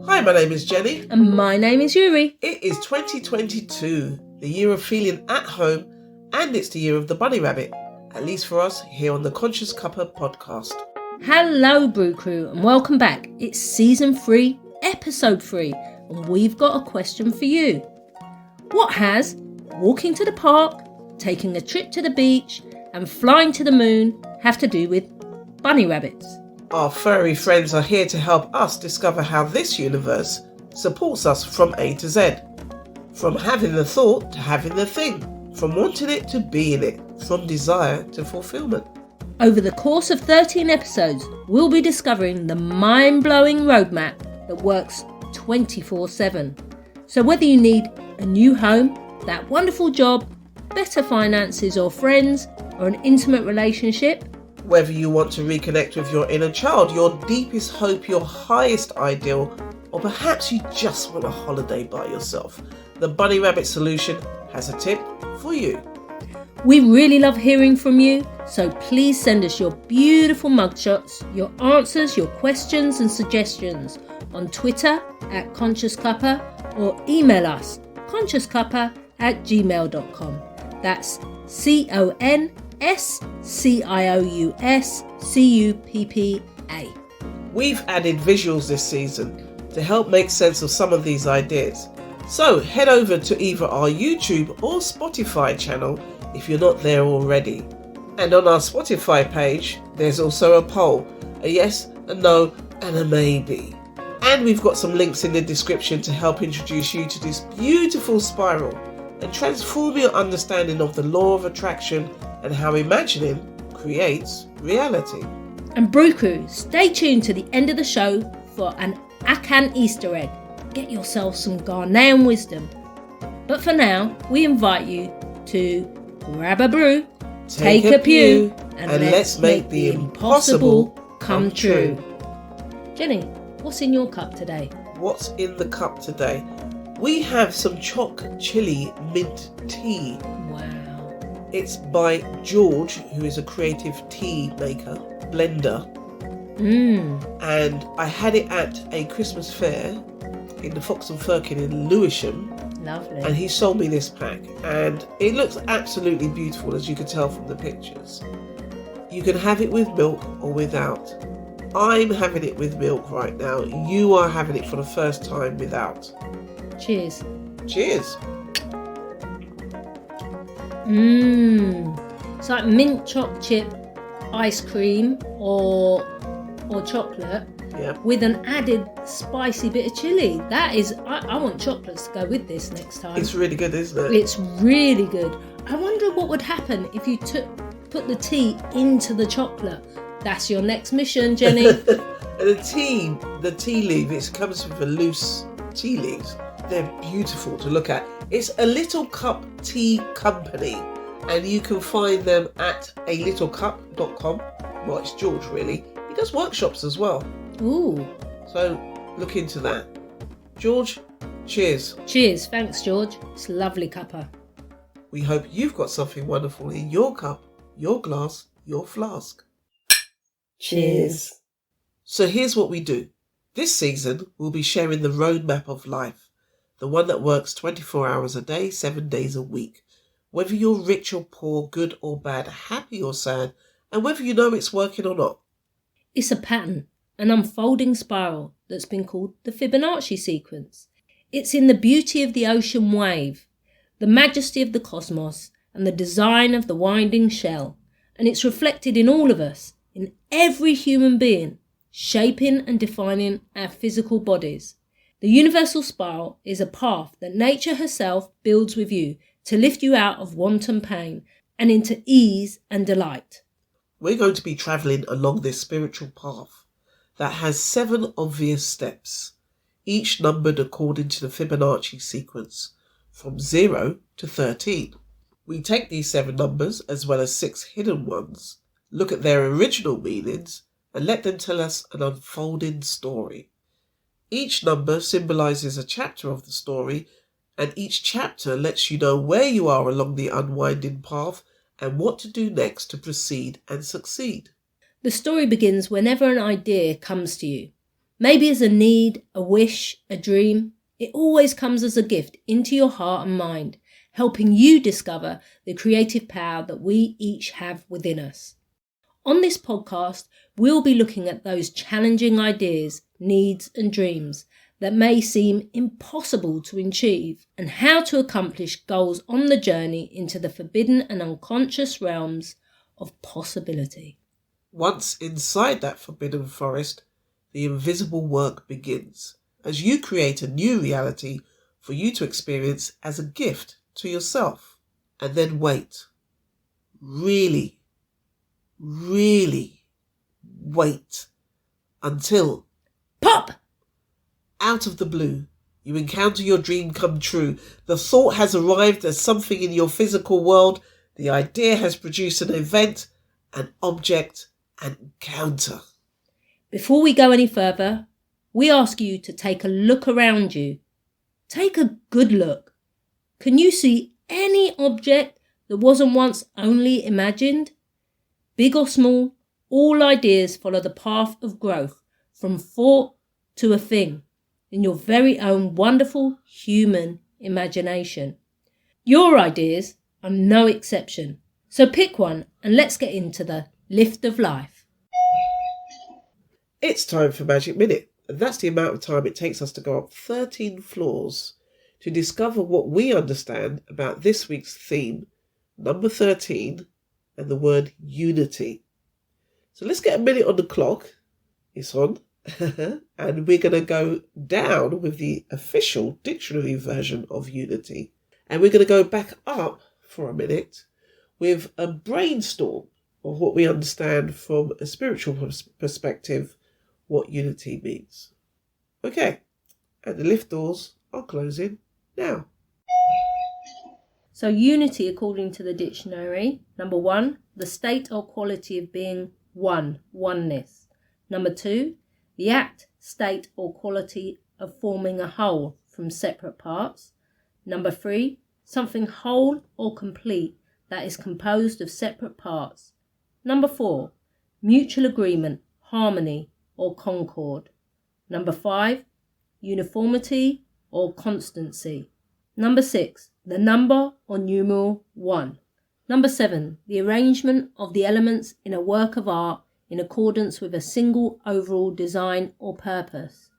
Hi, my name is Jenny. And my name is Eury. It is 2022, the year of feeling at home, and it's the year of the bunny rabbit, at least for us here on the Conscious Cuppa podcast. Hello, Brew Crew, and welcome back. It's season 3, episode 3, and we've got a question for you. What has walking to the park, taking a trip to the beach, and flying to the moon have to do with bunny rabbits? Our furry friends are here to help us discover how this universe supports us from A to Z. From having the thought to having the thing. From wanting it to being it. From desire to fulfillment. Over the course of 13 episodes, we'll be discovering the mind-blowing roadmap that works 24/7. So whether you need a new home, that wonderful job, better finances or friends, or an intimate relationship, whether you want to reconnect with your inner child, your deepest hope, your highest ideal, or perhaps you just want a holiday by yourself, the Bunny Rabbit Solution has a tip for you. We really love hearing from you, so please send us your beautiful mugshots, your answers, your questions and suggestions on Twitter at Conscious Cuppa or email us consciouscuppa@gmail.com. That's CONSCIOUSCUPPA. We've added visuals this season to help make sense of some of these ideas. So head over to either our YouTube or Spotify channel if you're not there already. And on our Spotify page, there's also a poll, a yes, a no, and a maybe. And we've got some links in the description to help introduce you to this beautiful spiral and transform your understanding of the law of attraction and how imagining creates reality. And Brew Crew, stay tuned to the end of the show for an Akan Easter egg. Get yourself some Ghanaian wisdom. But for now, we invite you to grab a brew, take a pew, and let's make the impossible come true. Jenny, what's in your cup today? What's in the cup today? We have some choc chili mint tea. Wow. It's by George, who is a creative tea maker, blender. And I had it at a Christmas fair in the Fox and Firkin in Lewisham. Lovely. And he sold me this pack, and it looks absolutely beautiful, as you can tell from the pictures. You can have it with milk or without. I'm having it with milk right now. You are having it for the first time without. Cheers. Cheers. It's like mint choc chip ice cream or chocolate. Yeah. With an added spicy bit of chilli. That is, I want chocolates to go with this next time. It's really good, isn't it? It's really good. I wonder what would happen if you put the tea into the chocolate. That's your next mission, Jenny. And the tea leaf, it comes with a loose tea leaves. They're beautiful to look at. It's a Little Cup Tea Company, and you can find them at alittlecup.com. Well, it's George, really. He does workshops as well. Ooh. So look into that. George, cheers. Cheers. Thanks, George. It's lovely cuppa. We hope you've got something wonderful in your cup, your glass, your flask. Cheers. So here's what we do. This season, we'll be sharing the roadmap of life, the one that works 24 hours a day, 7 days a week. Whether you're rich or poor, good or bad, happy or sad, and whether you know it's working or not. It's a pattern, an unfolding spiral that's been called the Fibonacci sequence. It's in the beauty of the ocean wave, the majesty of the cosmos, and the design of the winding shell. And it's reflected in all of us, in every human being, shaping and defining our physical bodies. The universal spiral is a path that nature herself builds with you to lift you out of wanton pain and into ease and delight. We're going to be travelling along this spiritual path that has 7 obvious steps, each numbered according to the Fibonacci sequence, from 0 to 13. We take these 7 numbers, as well as 6 hidden ones, look at their original meanings, and let them tell us an unfolding story. Each number symbolises a chapter of the story, and each chapter lets you know where you are along the unwinding path and what to do next to proceed and succeed. The story begins whenever an idea comes to you. Maybe as a need, a wish, a dream. It always comes as a gift into your heart and mind, helping you discover the creative power that we each have within us. On this podcast, we'll be looking at those challenging ideas, needs and dreams that may seem impossible to achieve, and how to accomplish goals on the journey into the forbidden and unconscious realms of possibility. Once inside that forbidden forest, the invisible work begins, as you create a new reality for you to experience as a gift to yourself. And then wait. Really wait until Pop! out of the blue, you encounter your dream come true. The thought has arrived as something in your physical world. The idea has produced an event, an object, an encounter. Before we go any further, we ask you to take a look around you. Take a good look. Can you see any object that wasn't once only imagined? Big or small, all ideas follow the path of growth from thought to a thing in your very own wonderful human imagination. Your ideas are no exception. So pick one and let's get into the lift of life. It's time for Magic Minute, and that's the amount of time it takes us to go up 13 floors to discover what we understand about this week's theme, number 13, and the word unity. So let's get a minute on the clock. It's on. And we're going to go down with the official dictionary version of unity. And we're going to go back up for a minute with a brainstorm of what we understand from a spiritual perspective, what unity means. Okay, and the lift doors are closing now. So unity, according to the dictionary, number 1, the state or quality of being one, oneness. Number 2, the act, state or quality of forming a whole from separate parts. Number 3, something whole or complete that is composed of separate parts. Number 4, mutual agreement, harmony or concord. Number 5, uniformity or constancy. Number 6, the number or numeral 1. Number 7, the arrangement of the elements in a work of art in accordance with a single overall design or purpose.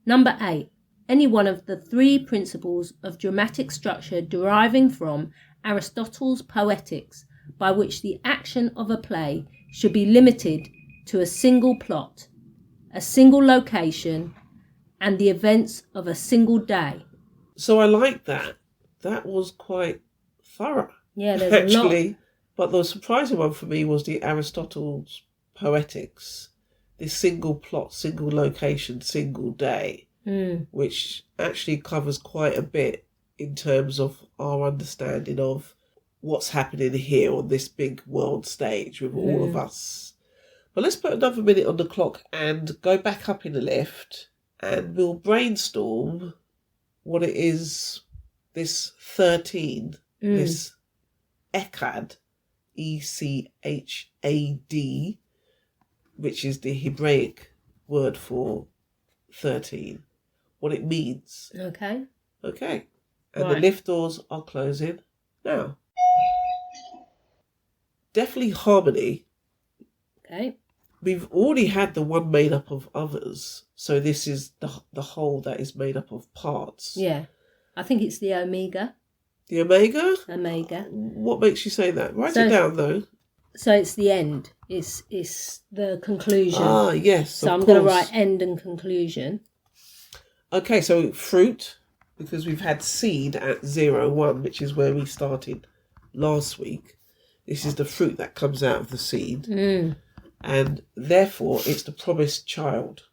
Number 8, any one of the 3 principles of dramatic structure deriving from Aristotle's Poetics, by which the action of a play should be limited to a single plot, a single location, and the events of a single day. So I like that. That was quite thorough. Yeah, there's actually. a lot. But the surprising one for me was the Aristotle's Poetics. This single plot, single location, single day, which actually covers quite a bit in terms of our understanding of what's happening here on this big world stage with all of us. But let's put another minute on the clock and go back up in the lift, and we'll brainstorm what it is, this 13, this Echad, Echad, which is the Hebraic word for 13, what it means. Okay. Okay. And Right. the lift doors are closing now. Definitely harmony. Okay. We've already had the one made up of others, so this is the whole that is made up of parts. Yeah. I think it's the omega. The omega? Omega. What makes you say that? Write So- it down, though. So it's the end. It's the conclusion. Ah, yes. So of I'm going to course. write end and conclusion. Okay, so fruit, because we've had seed at 0, 1, which is where we started last week. This is the fruit that comes out of the seed. And therefore, it's the promised child.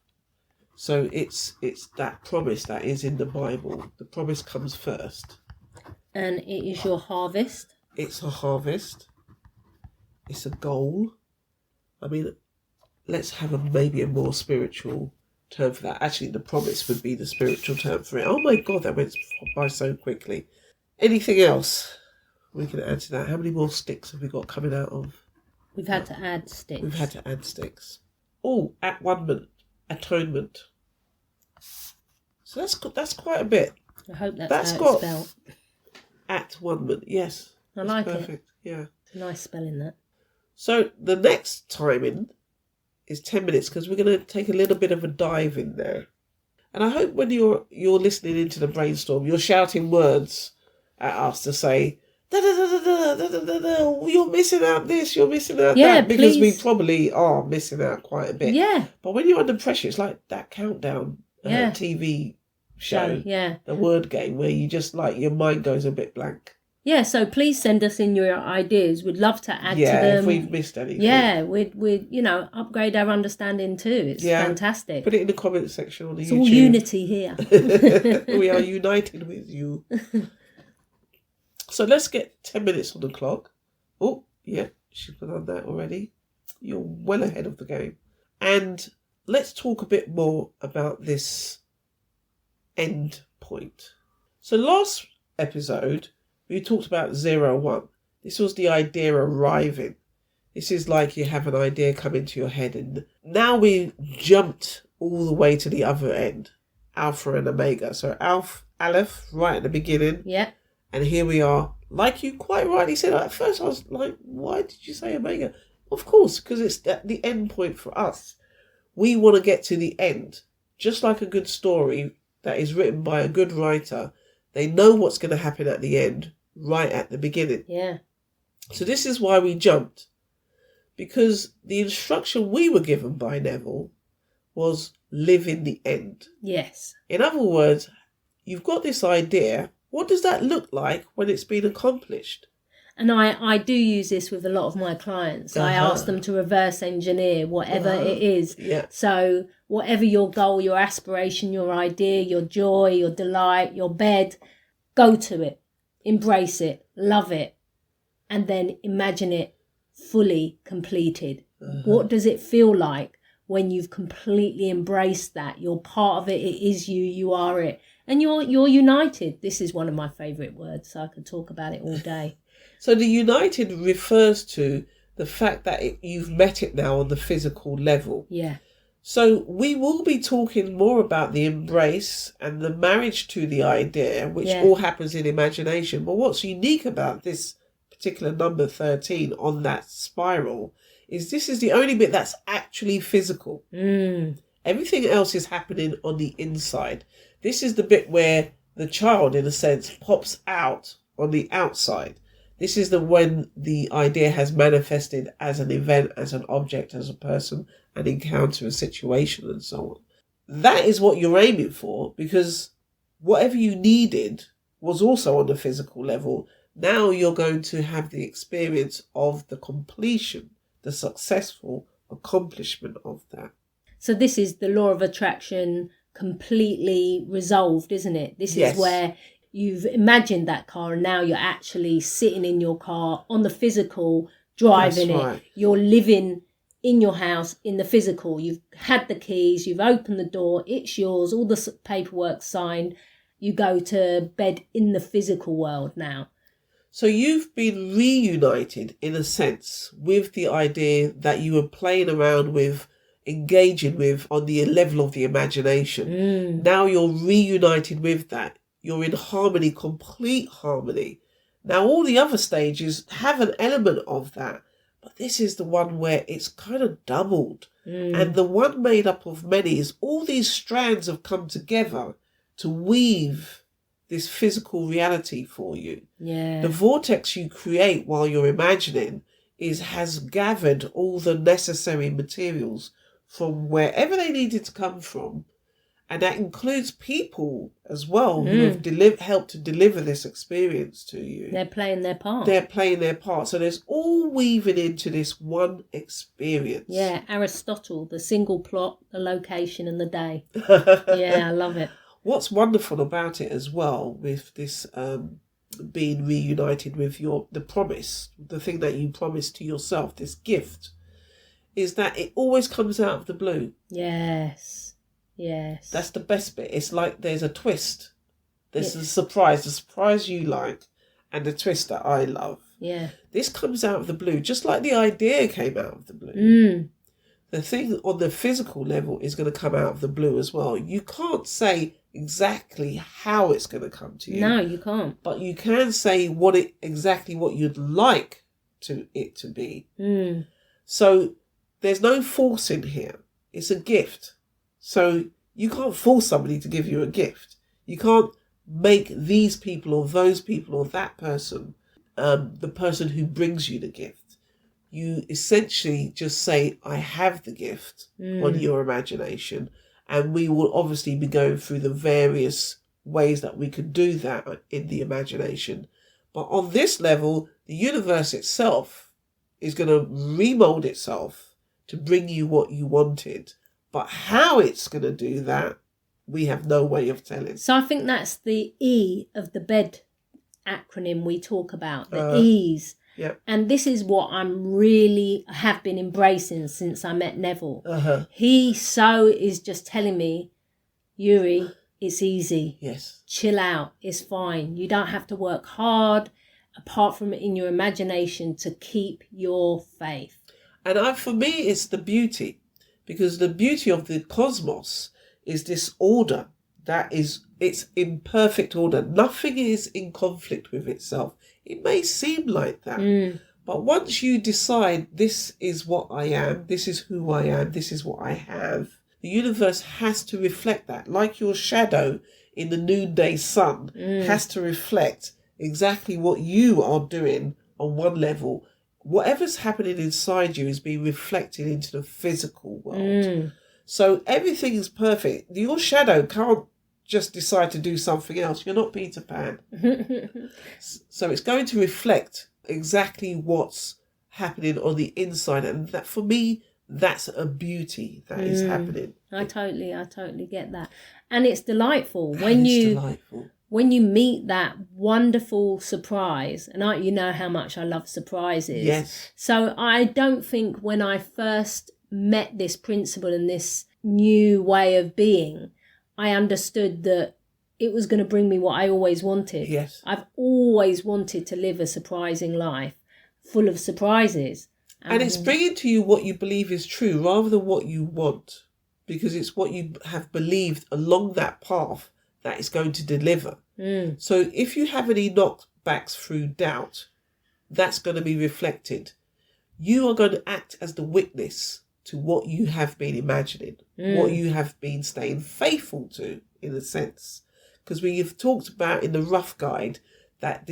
So it's that promise that is in the Bible. The promise comes first. And it is your harvest. It's a harvest. It's a goal. I mean, let's have maybe a more spiritual term for that. Actually, the promise would be the spiritual term for it. Oh my God, that went by so quickly. Anything else we can add to that? How many more sticks have we got coming out of? We've had to add sticks. We've had to add sticks. Oh, at-one-ment, atonement. So that's quite a bit. I hope that's That's how got it's spelled. at 1 minute. Yes. I like it. Perfect. Yeah. It's a nice spelling, that. So the next timing is 10 minutes because we're going to take a little bit of a dive in there. And I hope when you're listening into the brainstorm, you're shouting words at us to say, da, da, da, da, da, da, da, da, you're missing out this, you're missing out that. Because we probably are missing out quite a bit. Yeah. But when you're under pressure, it's like that countdown TV show, the word game, where you just like, your mind goes a bit blank. Yeah, so please send us in your ideas. We'd love to add to them. Yeah, if we've missed anything. Yeah, we'd upgrade our understanding too. It's fantastic. Put it in the comment section on the YouTube. It's all unity here. We are united with you. So let's get 10 minutes on the clock. Oh, yeah, she's done that already. You're well ahead of the game. And let's talk a bit more about this end point. So last episode, we talked about 0-1. This was the idea arriving. This is like you have an idea come into your head, and now we jumped all the way to the other end, Alpha and Omega. So Aleph, right at the beginning. Yeah. And here we are. Like you quite rightly said, at first I was like, why did you say Omega? Of course, because it's the end point for us. We want to get to the end. Just like a good story that is written by a good writer, they know what's going to happen at the end, right at the beginning. Yeah. So this is why we jumped. Because the instruction we were given by Neville was live in the end. Yes. In other words, you've got this idea. What does that look like when it's been accomplished? And I do use this with a lot of my clients. I ask them to reverse engineer whatever it is. Yeah. So whatever your goal, your aspiration, your idea, your joy, your delight, your bed, go to it, embrace it, love it, and then imagine it fully completed. What does it feel like when you've completely embraced that? You're part of it. It is you. You are it. And you're united. This is one of my favourite words, so I could talk about it all day. So the united refers to the fact that you've met it now on the physical level. Yeah. So we will be talking more about the embrace and the marriage to the idea, which all happens in imagination. But what's unique about this particular number 13 on that spiral is this is the only bit that's actually physical. Everything else is happening on the inside. This is the bit where the child, in a sense, pops out on the outside. This is when the idea has manifested as an event, as an object, as a person, an encounter, a situation, and so on. That is what you're aiming for, because whatever you needed was also on the physical level. Now you're going to have the experience of the completion, the successful accomplishment of that. So this is the law of attraction completely resolved, isn't it? This is where you've imagined that car and now you're actually sitting in your car on the physical, driving it. You're living in your house in the physical. You've had the keys, you've opened the door, it's yours, all the paperwork signed. You go to bed in the physical world now. So you've been reunited, in a sense, with the idea that you were playing around with, engaging with on the level of the imagination. Now you're reunited with that. You're in harmony, complete harmony. Now all the other stages have an element of that, but this is the one where it's kind of doubled. And the one made up of many is all these strands have come together to weave this physical reality for you. Yeah. The vortex you create while you're imagining has gathered all the necessary materials from wherever they needed to come from. And that includes people as well who have helped to deliver this experience to you. They're playing their part. So there's all weaving into this one experience. Yeah, Aristotle, the single plot, the location and the day. Yeah, I love it. What's wonderful about it as well with this being reunited with the promise, the thing that you promised to yourself, this gift, is that it always comes out of the blue. Yes. That's the best bit. It's like there's a twist. There's a surprise you like, and the twist that I love. Yeah. This comes out of the blue, just like the idea came out of the blue. The thing on the physical level is going to come out of the blue as well. You can't say exactly how it's going to come to you. No, you can't. But you can say exactly what you'd like it to be. So there's no forcing here. It's a gift. So you can't force somebody to give you a gift. You can't make these people or those people or that person the person who brings you the gift. You essentially just say, I have the gift on your imagination. And we will obviously be going through the various ways that we could do that in the imagination. But on this level, the universe itself is going to remold itself to bring you what you wanted. But how it's going to do that, we have no way of telling. So I think that's the E of the bed acronym we talk about, the E's. Yep. And this is what have been embracing since I met Neville. He is just telling me, Eury, it's easy. Yes. Chill out. It's fine. You don't have to work hard, apart from in your imagination, to keep your faith. And for me, it's the beauty. Because the beauty of the cosmos is this order it's in perfect order. Nothing is in conflict with itself. It may seem like that. But once you decide this is what I am, this is who I am, this is what I have, the universe has to reflect that. Like your shadow in the noonday sun has to reflect exactly what you are doing on one level. Whatever's happening inside you is being reflected into the physical world. So everything is perfect. Your shadow can't just decide to do something else. You're not Peter Pan. So it's going to reflect exactly what's happening on the inside. And that, for me, that's a beauty that is happening. I totally get that. And it's delightful Delightful. When you meet that wonderful surprise, and you know how much I love surprises. Yes. So I don't think when I first met this principle and this new way of being, I understood that it was going to bring me what I always wanted. Yes. I've always wanted to live a surprising life, full of surprises. And it's bringing to you what you believe is true rather than what you want, because it's what you have believed along that path that is going to deliver. So if you have any knockbacks through doubt, that's going to be reflected. You are going to act as the witness to what you have been imagining, what you have been staying faithful to, in a sense. Because we have talked about in the rough guide that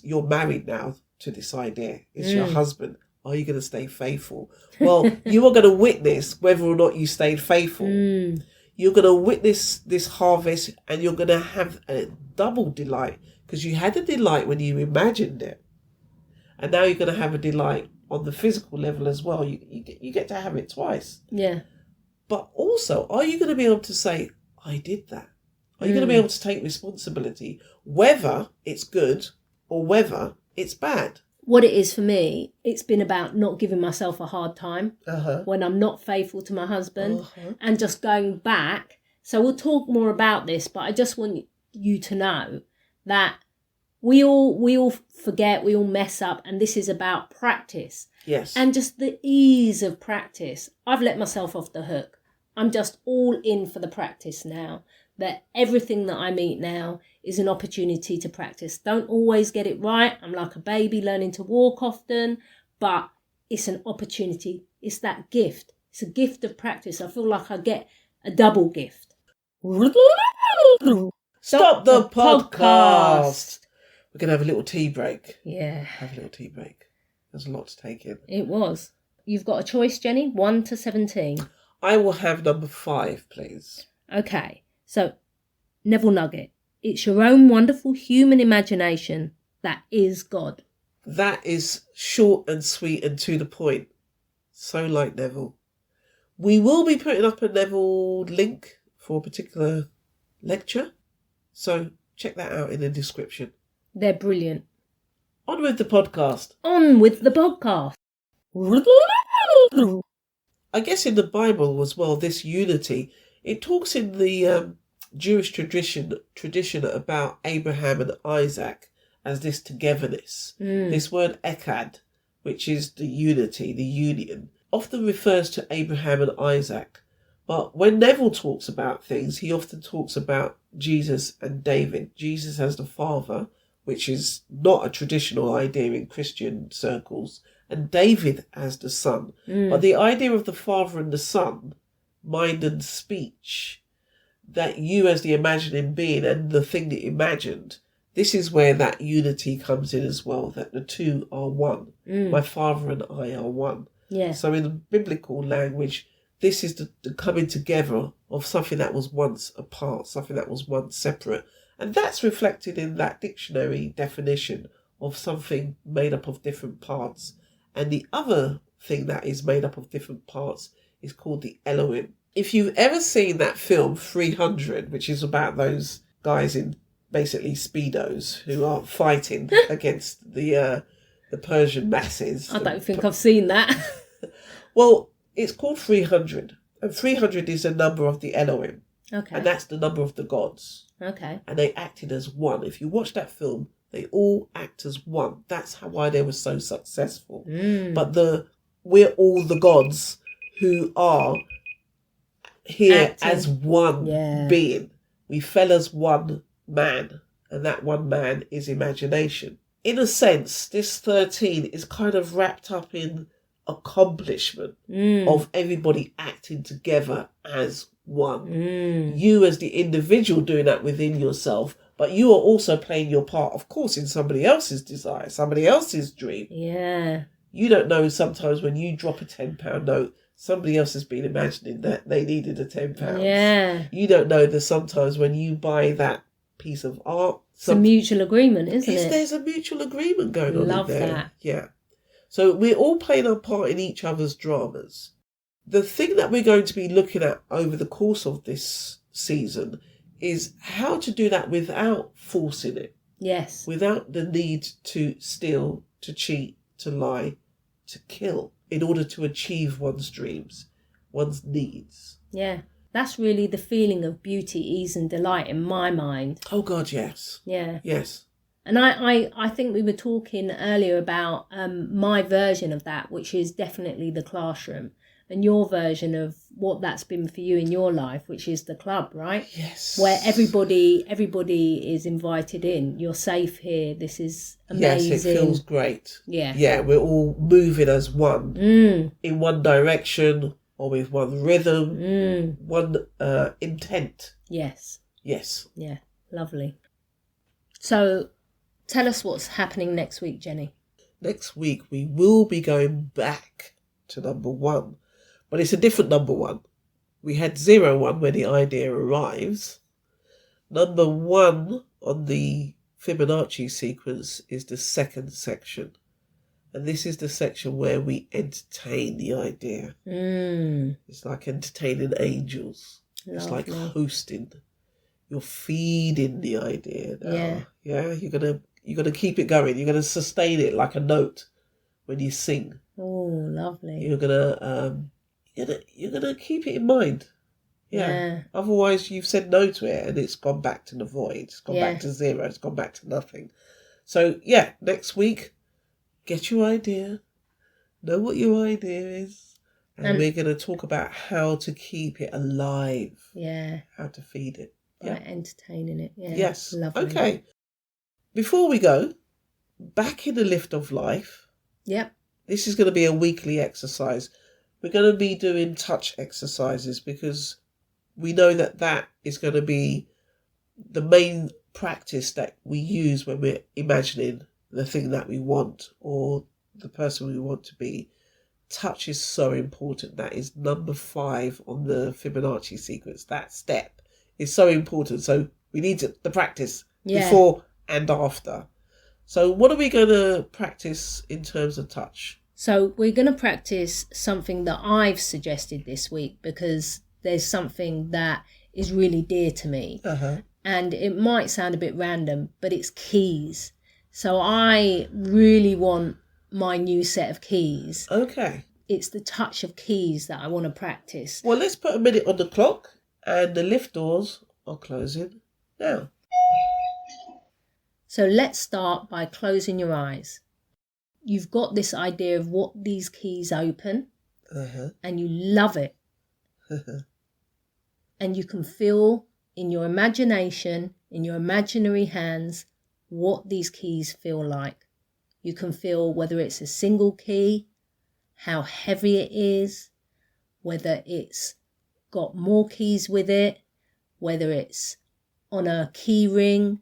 you're married now to this idea. It's your husband. Are you going to stay faithful? Well, you are going to witness whether or not you stayed faithful. You're going to witness this harvest, and you're going to have a double delight, because you had a delight when you imagined it. And now you're going to have a delight on the physical level as well. You get to have it twice. Yeah. But also, are you going to be able to say, I did that? Are you going to be able to take responsibility, whether it's good or whether it's bad? What it is for me, it's been about not giving myself a hard time when I'm not faithful to my husband, and just going back. So we'll talk more about this, but I just want you to know that we all forget, we all mess up, and this is about practice. Yes. And just the ease of practice. I've let myself off the hook. I'm just all in for the practice now. That everything that I meet now is an opportunity to practice. Don't always get it right. I'm like a baby learning to walk often, but it's an opportunity. It's that gift. It's a gift of practice. I feel like I get a double gift. Stop the podcast. We're going to have a little tea break. Yeah. Have a little tea break. There's a lot to take in. It was. You've got a choice, Jenny? 1 to 17. I will have number 5, please. Okay. So, Neville Nugget. It's your own wonderful human imagination that is God. That is short and sweet and to the point. So like Neville. We will be putting up a Neville link for a particular lecture. So check that out in the description. They're brilliant. On with the podcast. On with the podcast. I guess in the Bible as well, this unity, it talks in the Jewish tradition about Abraham and Isaac as this togetherness. This word echad, which is the unity, the union, often refers to Abraham and Isaac. But when Neville talks about things, he often talks about Jesus and David. Jesus as the father, which is not a traditional idea in Christian circles, and David as the son. But the idea of the father and the son, mind and speech, that you as the imagining being and the thing that you imagined, this is where that unity comes in as well, that the two are one. My father and I are one. Yeah. So in the biblical language, this is the coming together of something that was once apart, something that was once separate. And that's reflected in that dictionary definition of something made up of different parts. And the other thing that is made up of different parts is called the Elohim. If you've ever seen that film 300, which is about those guys in basically Speedos who are fighting against the Persian masses. I don't think I've seen that. Well, it's called 300. And 300 is the number of the Elohim. Okay. And that's the number of the gods. Okay. And they acted as one. If you watch that film, they all act as one. That's why they were so successful. But we're all the gods who are here as one being. We fell as one man, and that one man is imagination. In a sense, this 13 is kind of wrapped up in accomplishment of everybody acting together as one. You as the individual doing that within yourself, but you are also playing your part, of course, in somebody else's desire, somebody else's dream. Yeah. You don't know sometimes when you drop a £10 note, somebody else has been imagining that they needed a £10. Yeah. You don't know that sometimes when you buy that piece of art, it's a mutual agreement, isn't it? There's a mutual agreement going on. Love in there. that. Yeah. So we're all playing our part in each other's dramas. The thing that we're going to be looking at over the course of this season is how to do that without forcing it. Yes. Without the need to steal, to cheat, to lie, to kill in order to achieve one's dreams, one's needs. Yeah. That's really the feeling of beauty, ease and delight in my mind. Oh, God, yes. Yeah. Yes. And I think we were talking earlier about my version of that, which is definitely the classroom, and your version of what that's been for you in your life, which is the club, right? Yes. Where everybody is invited in. You're safe here. This is amazing. Yes, it feels great. Yeah. Yeah, we're all moving as one, in one direction or with one rhythm, one intent. Yes. Yes. Yeah, lovely. So tell us what's happening next week, Jenny. Next week we will be going back to number 1. But it's a different number 1. We had 01 when the idea arrives. Number 1 on the Fibonacci sequence is the second section. And this is the section where we entertain the idea. It's like entertaining angels. Lovely. It's like hosting. You're feeding the idea now. Yeah. Yeah, you're gonna keep it going. You're gonna sustain it like a note when you sing. Oh, lovely. You're gonna keep it in mind. Yeah. Otherwise, you've said no to it and it's gone back to the void. It's gone back to zero. It's gone back to nothing. So yeah, next week, get your idea. Know what your idea is. And we're going to talk about how to keep it alive. Yeah. How to feed it. By entertaining it. Yeah. Yes. Lovely. Okay. Before we go, back in the lift of life. Yep. This is going to be a weekly exercise. We're going to be doing touch exercises because we know that is going to be the main practice that we use when we're imagining the thing that we want or the person we want to be. Touch is so important. That is number 5 on the Fibonacci sequence. That step is so important. So we need the practice before and after. So what are we going to practice in terms of touch? So we're going to practice something that I've suggested this week because there's something that is really dear to me. And it might sound a bit random, but it's keys. So I really want my new set of keys. Okay. It's the touch of keys that I want to practice. Well, let's put a minute on the clock and the lift doors are closing now. So let's start by closing your eyes. You've got this idea of what these keys open and you love it. and you can feel in your imagination, in your imaginary hands, what these keys feel like. You can feel whether it's a single key, how heavy it is, whether it's got more keys with it, whether it's on a key ring,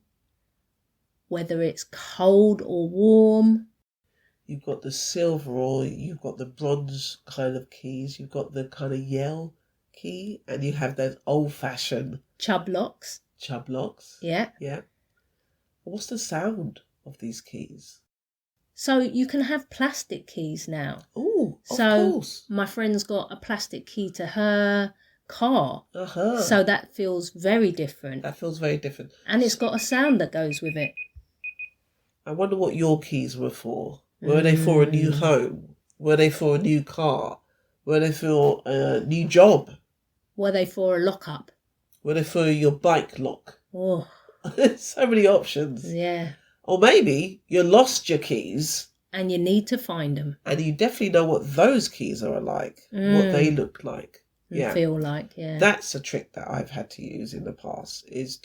whether it's cold or warm. You've got the silver or you've got the bronze kind of keys. You've got the kind of yell key, and you have those old-fashioned Chub locks. Yeah. What's the sound of these keys? So you can have plastic keys now. Oh, of course. My friend's got a plastic key to her car. Uh-huh. So that feels very different. That feels very different. And it's got a sound that goes with it. I wonder what your keys were for. Were they for a new home? Were they for a new car? Were they for a new job? Were they for a lockup? Were they for your bike lock? Oh. So many options. Yeah. Or maybe you lost your keys. And you need to find them. And you definitely know what those keys are like. What they look like. And feel like, yeah. That's a trick that I've had to use in the past, is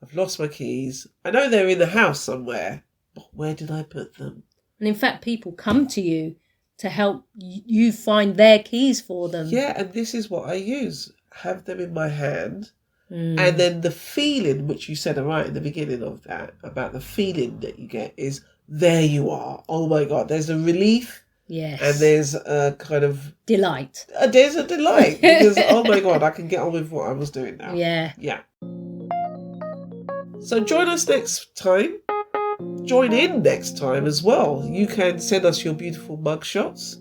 I've lost my keys. I know they're in the house somewhere, but where did I put them? And in fact, people come to you to help you find their keys for them. Yeah, and this is what I use. Have them in my hand. And then the feeling, which you said right in the beginning of that, about the feeling that you get is, there you are. Oh my God, there's a relief. Yes. And there's a kind of... delight. There's a delight. Because, oh my God, I can get on with what I was doing now. Yeah. Yeah. So join us next time. Join in next time as well. You can send us your beautiful mugshots.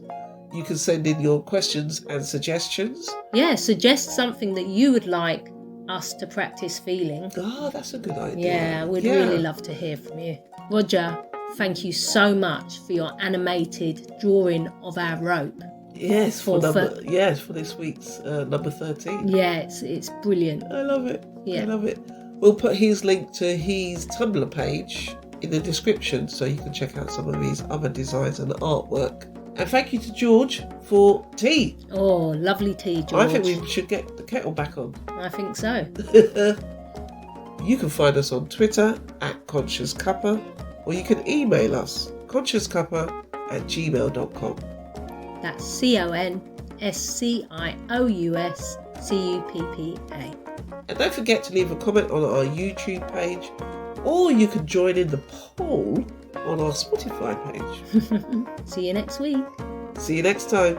You can send in your questions and suggestions. Yeah, suggest something that you would like us to practice feeling. Oh, that's a good idea. Yeah, we'd really love to hear from you. Roger, thank you so much for your animated drawing of our rope. Yes, for this week's number 13. Yeah, it's brilliant. I love it. Yeah. I love it. We'll put his link to his Tumblr page in the description so you can check out some of his other designs and artwork. And thank you to George for tea. Oh, lovely tea, George. I think we should get the kettle back on. I think so. You can find us on Twitter @Conscious Cuppa, or you can email us consciouscuppa@gmail.com. That's CONSCIOUSCUPPA. And don't forget to leave a comment on our YouTube page, or you can join in the poll on our Spotify page. See you next week. See you next time.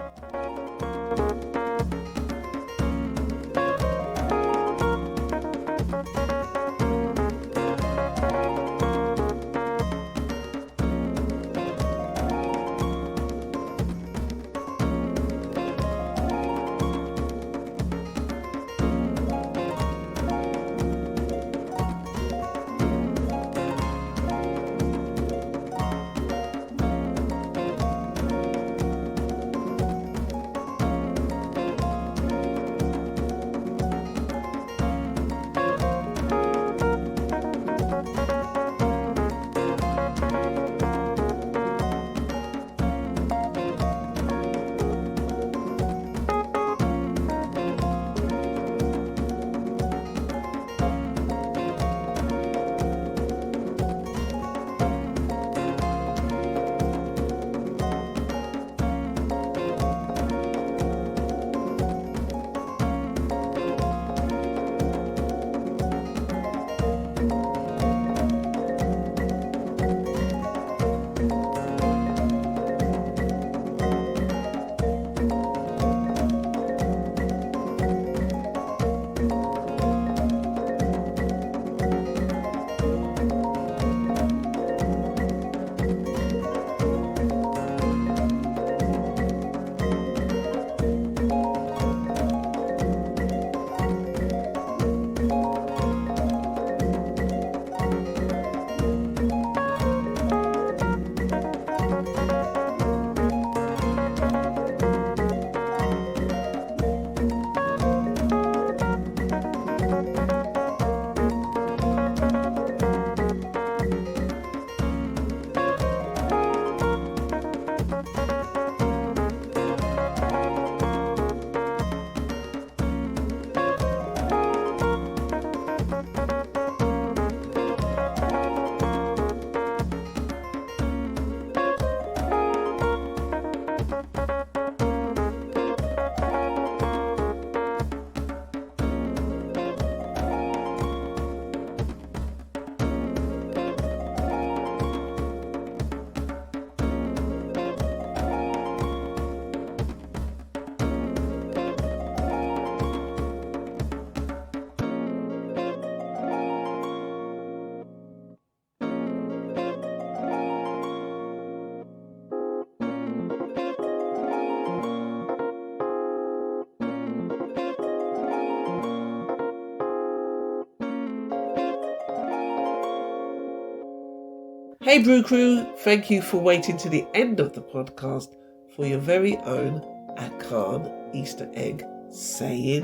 Hey Brew Crew, thank you for waiting to the end of the podcast for your very own Akan Easter egg saying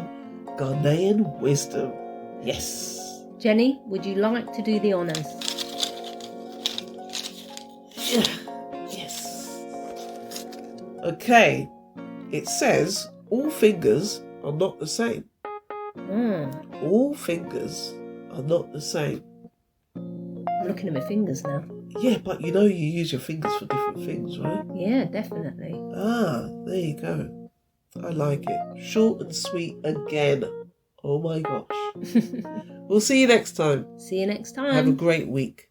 Ghanaian wisdom. Yes. Jenny, would you like to do the honours? Yes. Okay, it says all fingers are not the same. All fingers are not the same. I'm looking at my fingers now. Yeah, but you know you use your fingers for different things, right? Yeah, definitely. There you go. I like it. Short and sweet again. Oh my gosh. We'll see you next time. See you next time. Have a great week.